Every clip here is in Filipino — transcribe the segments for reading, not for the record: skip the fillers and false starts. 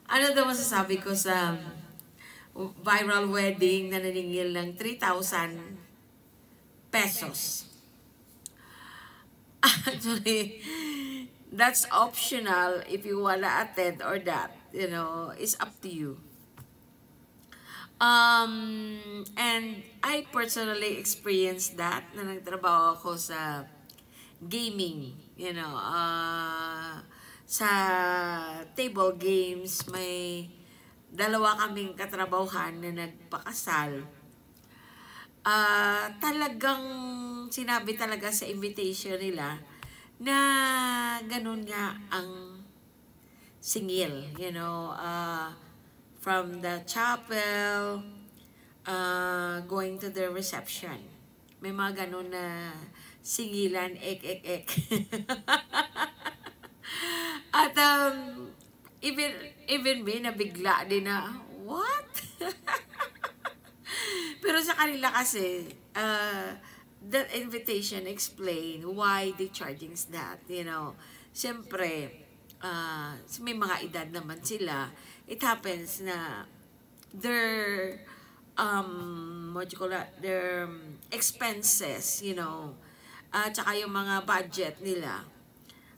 Ano daw masasabi ko sa viral wedding na naningil ng 3,000 pesos? Actually, that's optional if you wanna attend or not. You know, it's up to you. And I personally experienced that na nagtrabaho ako sa gaming, sa table games, may dalawa kaming katrabahuhan na nagpakasal. Talagang sinabi talaga sa invitation nila na ganun nga ang singil, from the chapel, going to the reception. May mga ganun na singilan, ek. At even me, nabigla din na, what? Pero sa kanila kasi, that invitation explain why they charging that, Siyempre, may mga edad naman sila. It happens na their their expenses, tsaka yung mga budget nila,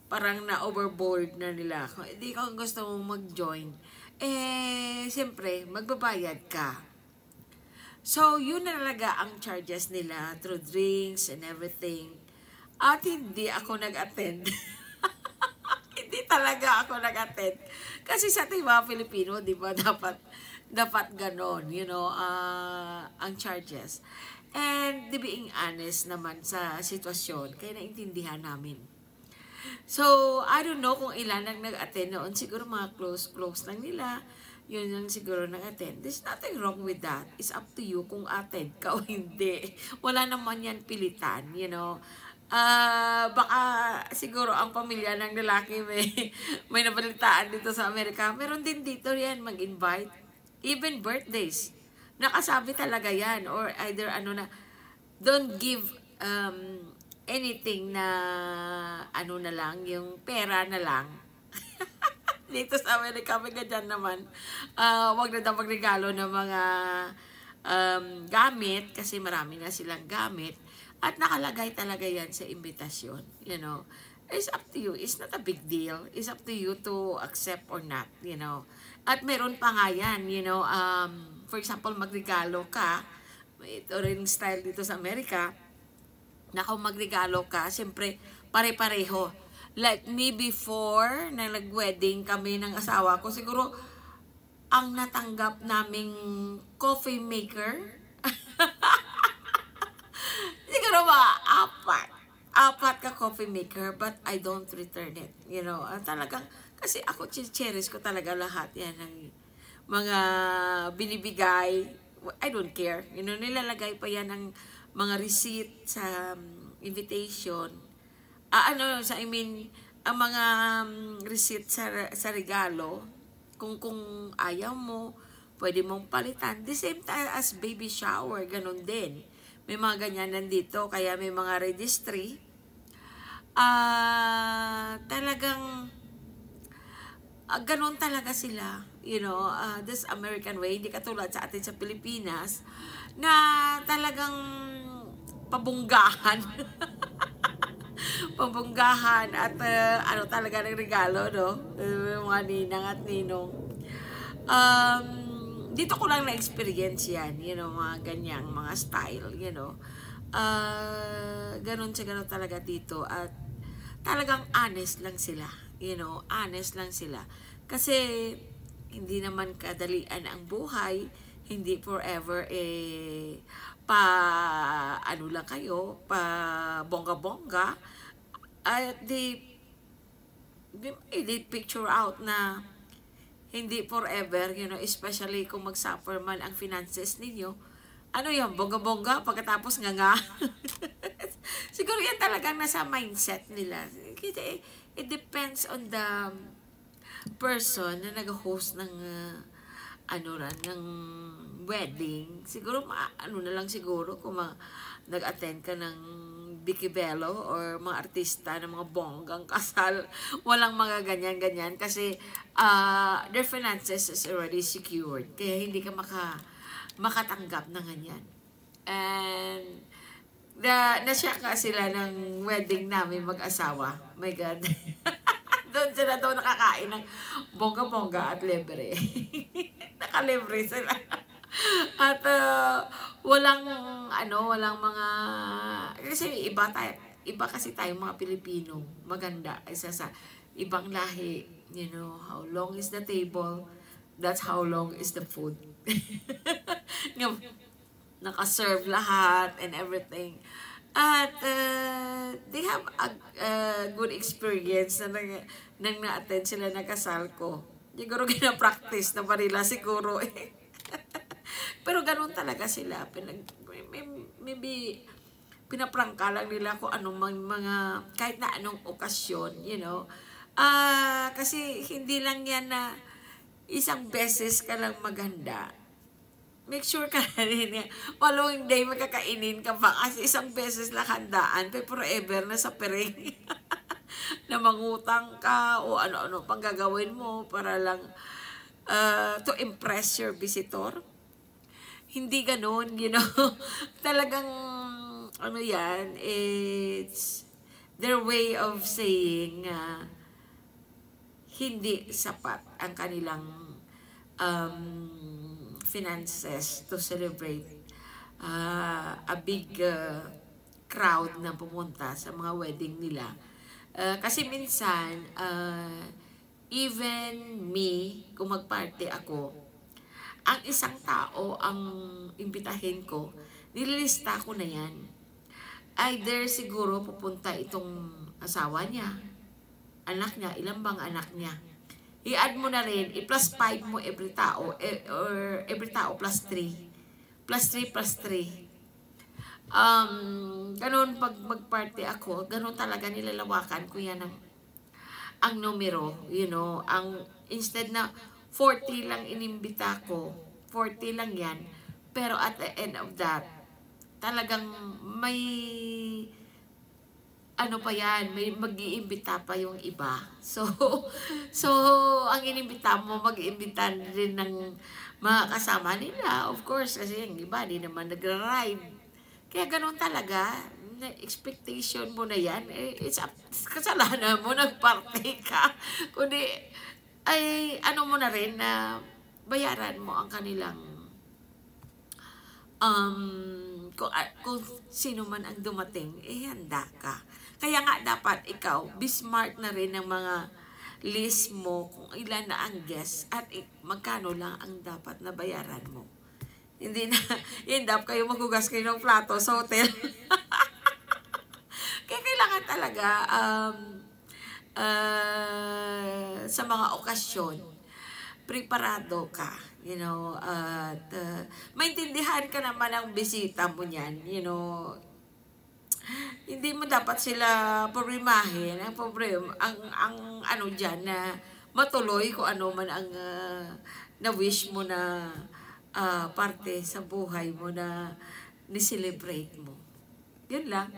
parang na-overboard na nila. Kung hindi ka gusto mong mag-join, siyempre, magbabayad ka. So, yun na talaga ang charges nila through drinks and everything. At hindi ako nag-attend. Hindi talaga ako nag-attend. Kasi sa ating mga Filipino, di ba, dapat ganon, ang charges. And being honest naman sa sitwasyon, kaya naintindihan namin. So, I don't know kung ilan ang nag-attend noon. Siguro mga close lang nila. Yun yung siguro nag-attend. There's nothing wrong with that. It's up to you kung attend ka o hindi. Wala naman yan pilitan, baka siguro ang pamilya ng lalaki may nabalitaan dito sa Amerika. Meron din dito yan mag-invite. Even birthdays. Nakasabi talaga yan. Or either don't give anything na na lang, yung pera na lang. Dito sa Amerika, may ganyan naman. Wag na daw magregalo ng mga gamit kasi marami na silang gamit. At nakalagay talaga yan sa invitasyon. It's up to you. It's not a big deal. It's up to you to accept or not, At meron pa nga yan, for example, magregalo ka. Ito rin style dito sa Amerika. Na kung magregalo ka, siyempre, pare-pareho. Like me before, na nag-wedding kami ng asawa ko, siguro, ang natanggap naming coffee maker, siguro apat ka coffee maker, but I don't return it. Talagang, kasi ako, cherish ko talaga lahat yan ng mga binibigay. I don't care. Nilalagay pa yan ng mga receipt sa invitation. Ang mga receipt sa regalo, kung ayaw mo, pwede mong palitan. The same time as baby shower, ganun din. May mga ganyan nandito, kaya may mga registry. Talagang, ganun talaga sila. This American way, hindi katulad sa atin sa Pilipinas, na talagang pabunggahan. Pabunggahan at talaga ng regalo, mga ninang at ninong. Dito ko lang na-experience yan, mga ganyang, mga style, ganun siguro talaga dito. At talagang honest lang sila, honest lang sila. Kasi, hindi naman kadalian ang buhay, hindi forever lang kayo, pa bongga-bongga. At they picture out na hindi forever, especially kung mag-suffer man ang finances ninyo. Yan, bongga-bongga, pagkatapos nga. Siguro yan talagang nasa mindset nila. It depends on the person na nag-host ng ng wedding. Siguro, na lang siguro kung nag-attend ka ng Vicky Bello or mga artista ng mga bonggang kasal. Walang mga ganyan-ganyan kasi their finances is already secured. Kaya hindi ka makatanggap ng ganyan. And nasyak ka sila ng wedding namin mag-asawa. My God. Doon sila daw nakakain ng bongga-bongga at libre. Nakalibre sila. At walang mga kasi iba kasi tayo mga Pilipino, maganda isa sa ibang lahi, how long is the table, that's how long is the food. Naka-serve lahat and everything. At they have a good experience nang na-attend sila na kasal ko. Siguro gina-practice na parila siguro eh. Pero ganun talaga sila. Maybe pinaprangka lang nila kung anong mga, kahit na anong okasyon, kasi hindi lang yan na isang beses ka lang maganda. Make sure ka na rin following day magkakainin ka pa kasi isang beses lang handaan, pero forever na sa piring. Na mangutang ka o ano-ano pang gagawin mo para lang to impress your visitor. Hindi ganon, Talagang, yan, it's their way of saying hindi sapat ang kanilang finances to celebrate a big crowd na pumunta sa mga wedding nila. Kasi minsan, even me, kung mag-party ako, ang isang tao ang imbitahin ko, nililista ko na yan. Either siguro pupunta itong asawa niya, anak niya, ilang bang anak niya. I-add mo na rin, i-plus 5 mo every tao, or every tao plus 3. Plus 3 plus 3. Ganun pag mag-party ako, ganun talaga nilalawakan ko yan ang numero, instead na 40 lang inimbita ko, 40 lang yan, pero at the end of that, talagang may pa yan, may mag-iimbita pa yung iba. So ang inimbita mo, mag-iimbita rin ng mga kasama nila, of course, kasi yung iba, di naman nagra-ride. Kaya ganun talaga, expectation mo na yan, it's kasalanan mo, nag-party ka. Kundi, ay mo na rin na bayaran mo ang kanilang kung sino man ang dumating, handa ka. Kaya nga dapat ikaw, be smart na rin ng mga list mo kung ilan na ang guest at magkano lang ang dapat na bayaran mo. Hindi na, end up kayo maghugas kayo ng plato sa hotel. Kaya kailangan talaga sa mga okasyon, preparado ka, at maintindihan ka naman ang bisita mo niyan, hindi mo dapat sila problemahin. Ang problema, ang ano diyan na matuloy kung ano man ang na-wish mo na parte sa buhay mo na ni-celebrate mo. Yun lang.